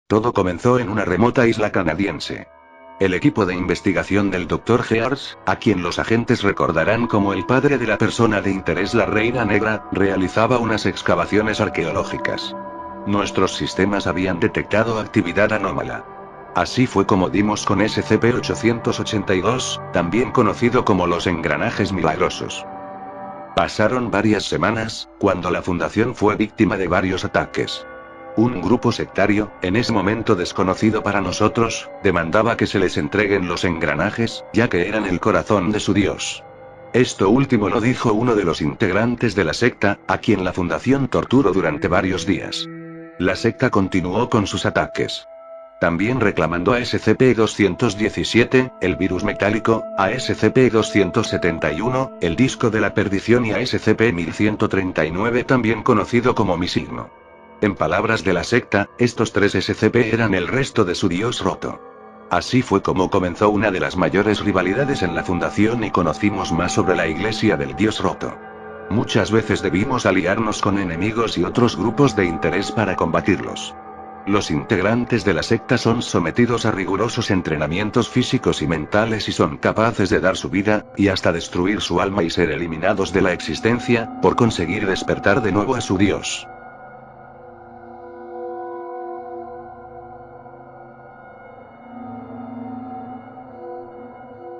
Todo comenzó en una remota isla canadiense. El equipo de investigación del Dr. Gears, a quien los agentes recordarán como el padre de la persona de interés la Reina Negra, realizaba unas excavaciones arqueológicas. Nuestros sistemas habían detectado actividad anómala. Así fue como dimos con SCP-882, también conocido como los engranajes milagrosos. Pasaron varias semanas, cuando la Fundación fue víctima de varios ataques. Un grupo sectario, en ese momento desconocido para nosotros, demandaba que se les entreguen los engranajes, ya que eran el corazón de su dios. Esto último lo dijo uno de los integrantes de la secta, a quien la Fundación torturó durante varios días. La secta continuó con sus ataques. También reclamando a SCP-217, el virus metálico, a SCP-271, el disco de la perdición y a SCP-1139 también conocido como mi signo. En palabras de la secta, estos 3 SCP eran el resto de su dios roto. Así fue como comenzó una de las mayores rivalidades en la Fundación y conocimos más sobre la iglesia del dios roto. Muchas veces debimos aliarnos con enemigos y otros grupos de interés para combatirlos. Los integrantes de la secta son sometidos a rigurosos entrenamientos físicos y mentales y son capaces de dar su vida, y hasta destruir su alma y ser eliminados de la existencia, por conseguir despertar de nuevo a su dios.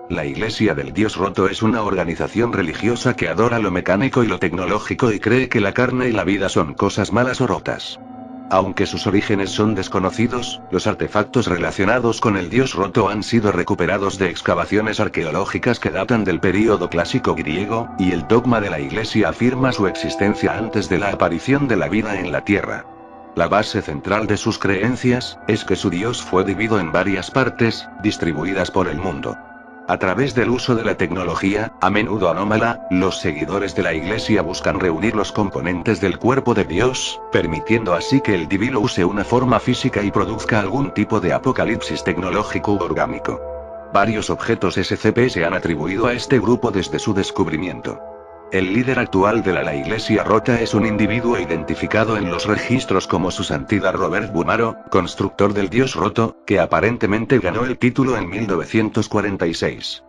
La Iglesia del Dios Roto es una organización religiosa que adora lo mecánico y lo tecnológico y cree que la carne y la vida son cosas malas o rotas. Aunque sus orígenes son desconocidos, los artefactos relacionados con el Dios Roto han sido recuperados de excavaciones arqueológicas que datan del período clásico griego, y el dogma de la Iglesia afirma su existencia antes de la aparición de la vida en la Tierra. La base central de sus creencias es que su Dios fue dividido en varias partes, distribuidas por el mundo. A través del uso de la tecnología, a menudo anómala, los seguidores de la Iglesia buscan reunir los componentes del cuerpo de Dios, permitiendo así que el divino use una forma física y produzca algún tipo de apocalipsis tecnológico u orgánico. Varios objetos SCP se han atribuido a este grupo desde su descubrimiento. El líder actual de la Iglesia Rota es un individuo identificado en los registros como su santidad Robert Bumaro, constructor del Dios Roto, que aparentemente ganó el título en 1946.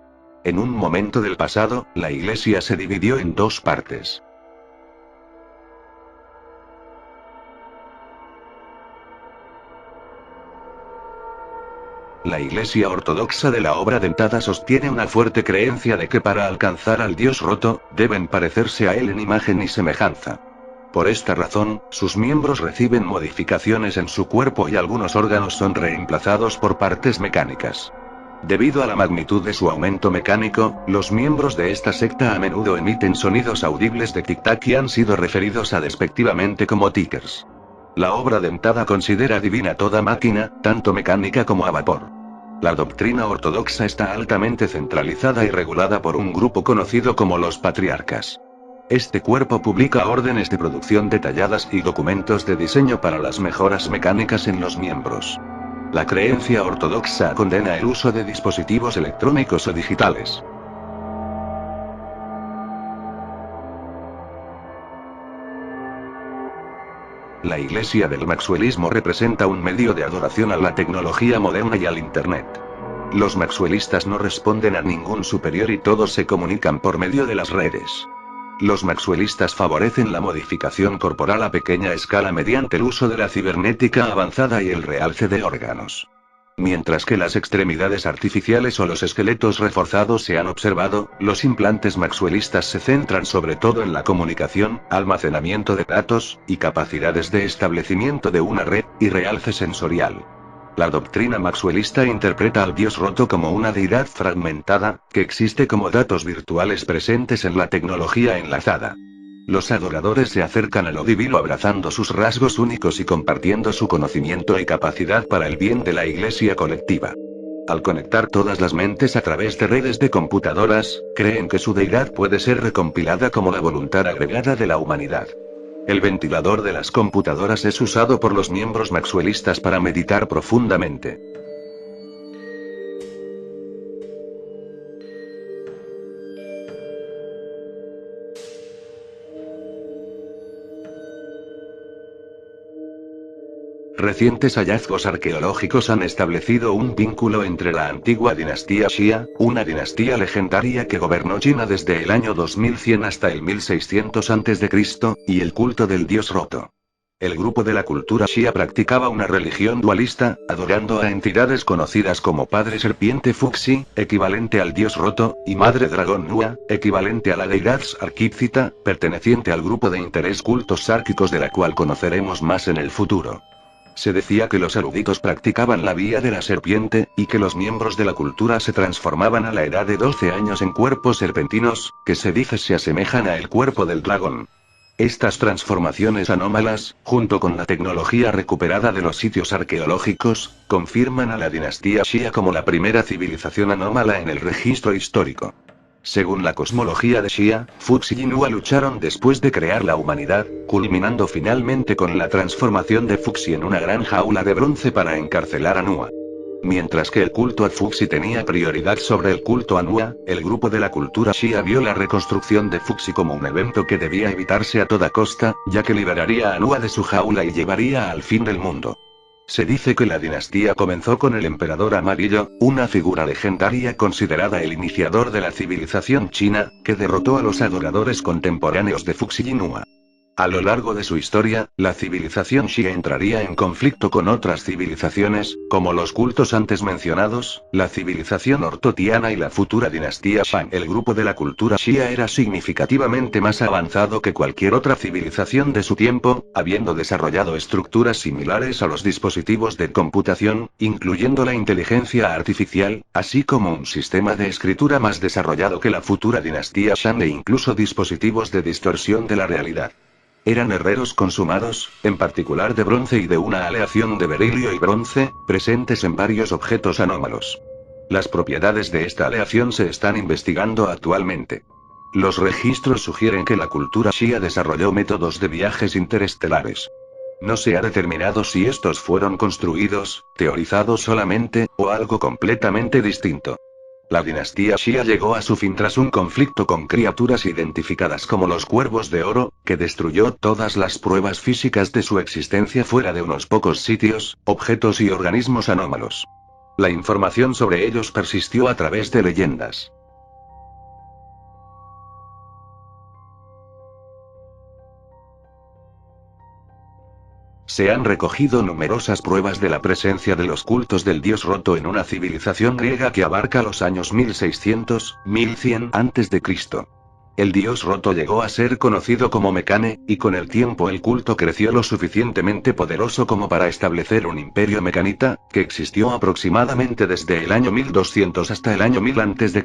En un momento del pasado, la Iglesia se dividió en 2 partes. La Iglesia Ortodoxa de la Obra Dentada sostiene una fuerte creencia de que para alcanzar al Dios Roto, deben parecerse a él en imagen y semejanza. Por esta razón, sus miembros reciben modificaciones en su cuerpo y algunos órganos son reemplazados por partes mecánicas. Debido a la magnitud de su aumento mecánico, los miembros de esta secta a menudo emiten sonidos audibles de tic-tac y han sido referidos a despectivamente como tickers. La Obra Dentada considera divina toda máquina, tanto mecánica como a vapor. La doctrina ortodoxa está altamente centralizada y regulada por un grupo conocido como los patriarcas. Este cuerpo publica órdenes de producción detalladas y documentos de diseño para las mejoras mecánicas en los miembros. La creencia ortodoxa condena el uso de dispositivos electrónicos o digitales. La Iglesia del Maxwellismo representa un medio de adoración a la tecnología moderna y al Internet. Los maxwellistas no responden a ningún superior y todos se comunican por medio de las redes. Los maxwellistas favorecen la modificación corporal a pequeña escala mediante el uso de la cibernética avanzada y el realce de órganos. Mientras que las extremidades artificiales o los esqueletos reforzados se han observado, los implantes maxwellistas se centran sobre todo en la comunicación, almacenamiento de datos, y capacidades de establecimiento de una red, y realce sensorial. La doctrina maxwellista interpreta al Dios Roto como una deidad fragmentada, que existe como datos virtuales presentes en la tecnología enlazada. Los adoradores se acercan a lo divino abrazando sus rasgos únicos y compartiendo su conocimiento y capacidad para el bien de la iglesia colectiva. Al conectar todas las mentes a través de redes de computadoras, creen que su deidad puede ser recompilada como la voluntad agregada de la humanidad. El ventilador de las computadoras es usado por los miembros maxwellistas para meditar profundamente. Recientes hallazgos arqueológicos han establecido un vínculo entre la antigua dinastía Xia, una dinastía legendaria que gobernó China desde el año 2100 hasta el 1600 a.C., y el culto del dios roto. El grupo de la cultura Xia practicaba una religión dualista, adorando a entidades conocidas como Padre Serpiente Fuxi, equivalente al dios roto, y Madre Dragón Nua, equivalente a la deidad Sarkicita, perteneciente al grupo de interés cultos sárquicos de la cual conoceremos más en el futuro. Se decía que los eruditos practicaban la vía de la serpiente, y que los miembros de la cultura se transformaban a la edad de 12 años en cuerpos serpentinos, que se dice se asemejan a el cuerpo del dragón. Estas transformaciones anómalas, junto con la tecnología recuperada de los sitios arqueológicos, confirman a la dinastía Xia como la primera civilización anómala en el registro histórico. Según la cosmología de Xia, Fuxi y Nua lucharon después de crear la humanidad, culminando finalmente con la transformación de Fuxi en una gran jaula de bronce para encarcelar a Nua. Mientras que el culto a Fuxi tenía prioridad sobre el culto a Nua, el grupo de la cultura Xia vio la reconstrucción de Fuxi como un evento que debía evitarse a toda costa, ya que liberaría a Nua de su jaula y llevaría al fin del mundo. Se dice que la dinastía comenzó con el emperador amarillo, una figura legendaria considerada el iniciador de la civilización china, que derrotó a los adoradores contemporáneos de Fuxi y Nua. A lo largo de su historia, la civilización Xia entraría en conflicto con otras civilizaciones, como los cultos antes mencionados, la civilización ortotiana y la futura dinastía Shang. El grupo de la cultura Xia era significativamente más avanzado que cualquier otra civilización de su tiempo, habiendo desarrollado estructuras similares a los dispositivos de computación, incluyendo la inteligencia artificial, así como un sistema de escritura más desarrollado que la futura dinastía Shang e incluso dispositivos de distorsión de la realidad. Eran herreros consumados, en particular de bronce y de una aleación de berilio y bronce, presentes en varios objetos anómalos. Las propiedades de esta aleación se están investigando actualmente. Los registros sugieren que la cultura Xia desarrolló métodos de viajes interestelares. No se ha determinado si estos fueron construidos, teorizados solamente, o algo completamente distinto. La dinastía Xia llegó a su fin tras un conflicto con criaturas identificadas como los Cuervos de Oro, que destruyó todas las pruebas físicas de su existencia fuera de unos pocos sitios, objetos y organismos anómalos. La información sobre ellos persistió a través de leyendas. Se han recogido numerosas pruebas de la presencia de los cultos del dios roto en una civilización griega que abarca los años 1600-1100 a.C. El dios roto llegó a ser conocido como Mecane, y con el tiempo el culto creció lo suficientemente poderoso como para establecer un imperio mecanita, que existió aproximadamente desde el año 1200 hasta el año 1000 a.C.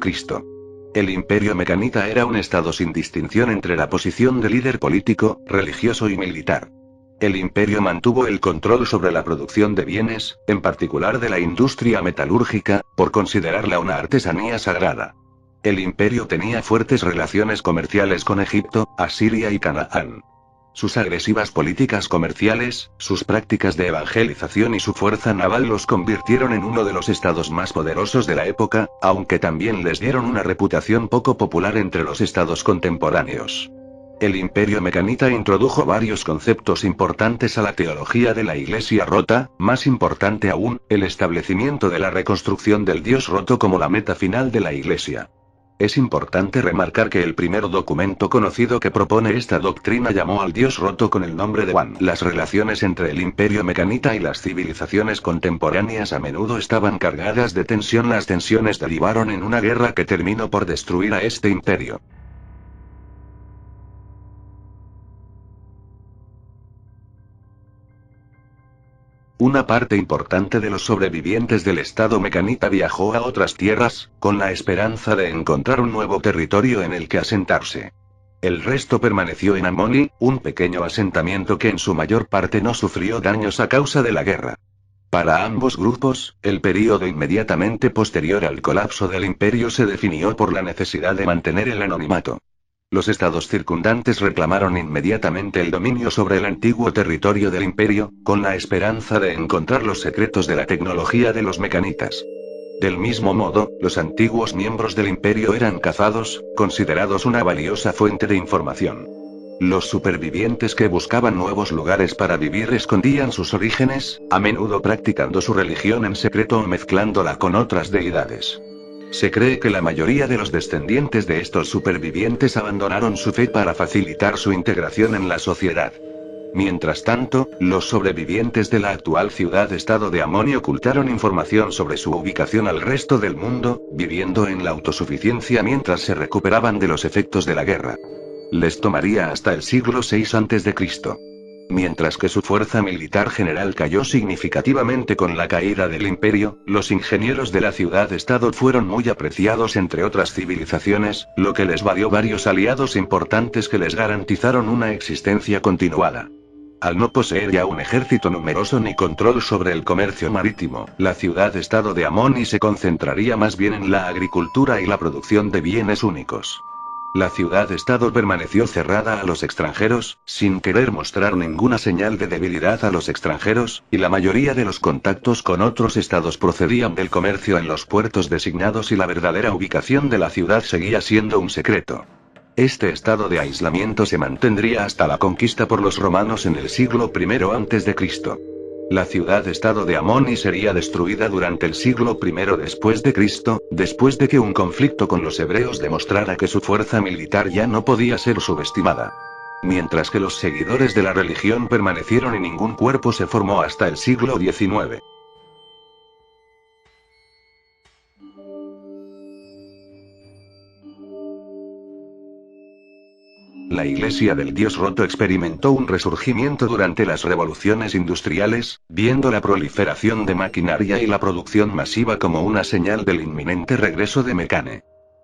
El imperio mecanita era un estado sin distinción entre la posición de líder político, religioso y militar. El imperio mantuvo el control sobre la producción de bienes, en particular de la industria metalúrgica, por considerarla una artesanía sagrada. El imperio tenía fuertes relaciones comerciales con Egipto, Asiria y Canaán. Sus agresivas políticas comerciales, sus prácticas de evangelización y su fuerza naval los convirtieron en uno de los estados más poderosos de la época, aunque también les dieron una reputación poco popular entre los estados contemporáneos. El imperio mecanita introdujo varios conceptos importantes a la teología de la Iglesia rota, más importante aún, el establecimiento de la reconstrucción del dios roto como la meta final de la Iglesia. Es importante remarcar que el primer documento conocido que propone esta doctrina llamó al dios roto con el nombre de Wan. Las relaciones entre el imperio mecanita y las civilizaciones contemporáneas a menudo estaban cargadas de tensión. Las tensiones derivaron en una guerra que terminó por destruir a este imperio. Una parte importante de los sobrevivientes del estado mecanita viajó a otras tierras, con la esperanza de encontrar un nuevo territorio en el que asentarse. El resto permaneció en Amoni, un pequeño asentamiento que en su mayor parte no sufrió daños a causa de la guerra. Para ambos grupos, el período inmediatamente posterior al colapso del imperio se definió por la necesidad de mantener el anonimato. Los estados circundantes reclamaron inmediatamente el dominio sobre el antiguo territorio del imperio, con la esperanza de encontrar los secretos de la tecnología de los mecanitas. Del mismo modo, los antiguos miembros del imperio eran cazados, considerados una valiosa fuente de información. Los supervivientes que buscaban nuevos lugares para vivir escondían sus orígenes, a menudo practicando su religión en secreto o mezclándola con otras deidades. Se cree que la mayoría de los descendientes de estos supervivientes abandonaron su fe para facilitar su integración en la sociedad. Mientras tanto, los sobrevivientes de la actual ciudad-estado de Amoni ocultaron información sobre su ubicación al resto del mundo, viviendo en la autosuficiencia mientras se recuperaban de los efectos de la guerra. Les tomaría hasta el siglo VI a.C. Mientras que su fuerza militar general cayó significativamente con la caída del imperio, los ingenieros de la ciudad-estado fueron muy apreciados entre otras civilizaciones, lo que les valió varios aliados importantes que les garantizaron una existencia continuada. Al no poseer ya un ejército numeroso ni control sobre el comercio marítimo, la ciudad-estado de Amoni se concentraría más bien en la agricultura y la producción de bienes únicos. La ciudad-estado permaneció cerrada a los extranjeros, sin querer mostrar ninguna señal de debilidad a los extranjeros, y la mayoría de los contactos con otros estados procedían del comercio en los puertos designados y la verdadera ubicación de la ciudad seguía siendo un secreto. Este estado de aislamiento se mantendría hasta la conquista por los romanos en el siglo I a.C. La ciudad-estado de Amoni sería destruida durante el siglo I después de Cristo, después de que un conflicto con los hebreos demostrara que su fuerza militar ya no podía ser subestimada. Mientras que los seguidores de la religión permanecieron y ningún cuerpo se formó hasta el siglo XIX. La Iglesia del Dios Roto experimentó un resurgimiento durante las revoluciones industriales, viendo la proliferación de maquinaria y la producción masiva como una señal del inminente regreso de Mecane.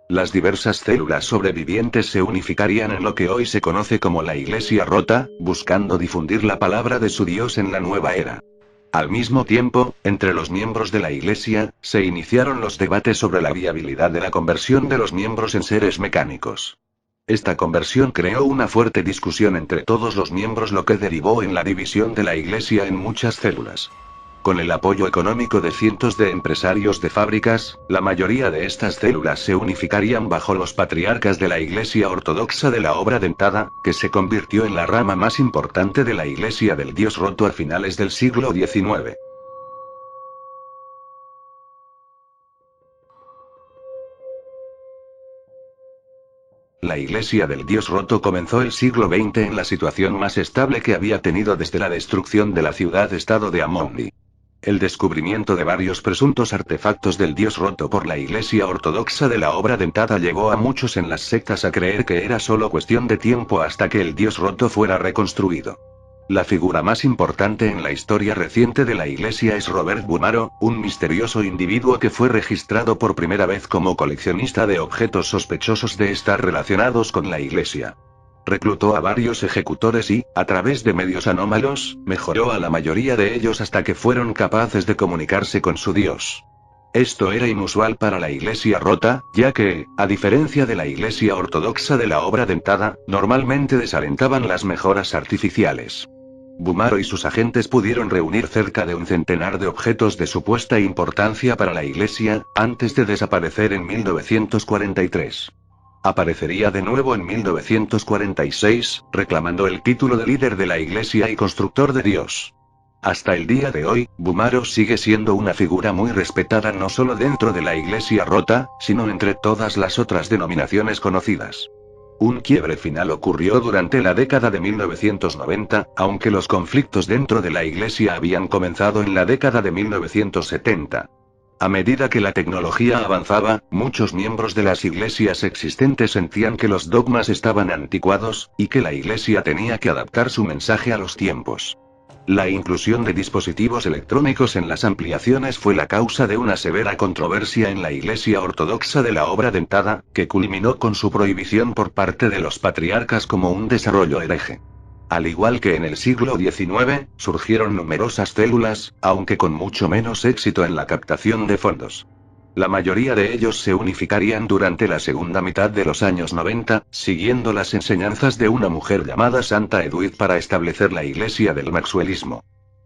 Las diversas células sobrevivientes se unificarían en lo que hoy se conoce como la Iglesia Rota, buscando difundir la palabra de su Dios en la nueva era. Al mismo tiempo, entre los miembros de la Iglesia, se iniciaron los debates sobre la viabilidad de la conversión de los miembros en seres mecánicos. Esta conversión creó una fuerte discusión entre todos los miembros, lo que derivó en la división de la Iglesia en muchas células. Con el apoyo económico de cientos de empresarios de fábricas, la mayoría de estas células se unificarían bajo los patriarcas de la Iglesia Ortodoxa de la Obra Dentada, que se convirtió en la rama más importante de la Iglesia del Dios Roto a finales del siglo XIX. La Iglesia del Dios Roto comenzó el siglo XX en la situación más estable que había tenido desde la destrucción de la ciudad-estado de Amoni. El descubrimiento de varios presuntos artefactos del Dios Roto por la Iglesia Ortodoxa de la Obra Dentada llevó a muchos en las sectas a creer que era solo cuestión de tiempo hasta que el Dios Roto fuera reconstruido. La figura más importante en la historia reciente de la Iglesia es Robert Bumaro, un misterioso individuo que fue registrado por primera vez como coleccionista de objetos sospechosos de estar relacionados con la Iglesia. Reclutó a varios ejecutores y, a través de medios anómalos, mejoró a la mayoría de ellos hasta que fueron capaces de comunicarse con su Dios. Esto era inusual para la Iglesia Rota, ya que, a diferencia de la Iglesia Ortodoxa de la Obra Dentada, normalmente desalentaban las mejoras artificiales. Bumaro y sus agentes pudieron reunir cerca de un centenar de objetos de supuesta importancia para la Iglesia, antes de desaparecer en 1943. Aparecería de nuevo en 1946, reclamando el título de líder de la Iglesia y constructor de Dios. Hasta el día de hoy, Bumaro sigue siendo una figura muy respetada no solo dentro de la Iglesia Rota, sino entre todas las otras denominaciones conocidas. Un quiebre final ocurrió durante la década de 1990, aunque los conflictos dentro de la Iglesia habían comenzado en la década de 1970. A medida que la tecnología avanzaba, muchos miembros de las iglesias existentes sentían que los dogmas estaban anticuados, y que la Iglesia tenía que adaptar su mensaje a los tiempos. La inclusión de dispositivos electrónicos en las ampliaciones fue la causa de una severa controversia en la Iglesia Ortodoxa de la Obra Dentada, que culminó con su prohibición por parte de los patriarcas como un desarrollo hereje. Al igual que en el siglo XIX, surgieron numerosas células, aunque con mucho menos éxito en la captación de fondos. La mayoría de ellos se unificarían durante la segunda mitad de los años 90, siguiendo las enseñanzas de una mujer llamada Santa Edwidge para establecer la Iglesia del Maxwellismo.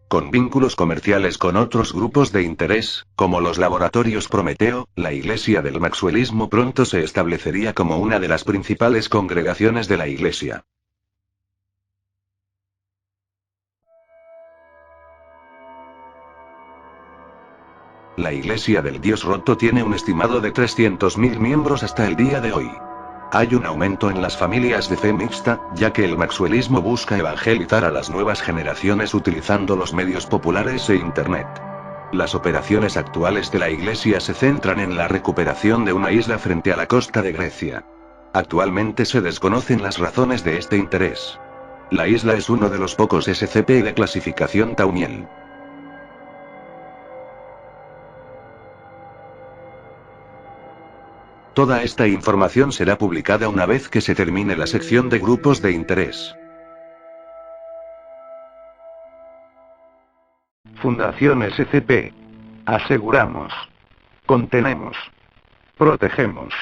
Con vínculos comerciales con otros grupos de interés, como los laboratorios Prometeo, la Iglesia del Maxwellismo pronto se establecería como una de las principales congregaciones de la Iglesia. La Iglesia del Dios Roto tiene un estimado de 300.000 miembros hasta el día de hoy. Hay un aumento en las familias de fe mixta, ya que el maxwellismo busca evangelizar a las nuevas generaciones utilizando los medios populares e Internet. Las operaciones actuales de la Iglesia se centran en la recuperación de una isla frente a la costa de Grecia. Actualmente se desconocen las razones de este interés. La isla es uno de los pocos SCP de clasificación Tauniel. Toda esta información será publicada una vez que se termine la sección de grupos de interés. Fundación SCP. Aseguramos. Contenemos. Protegemos.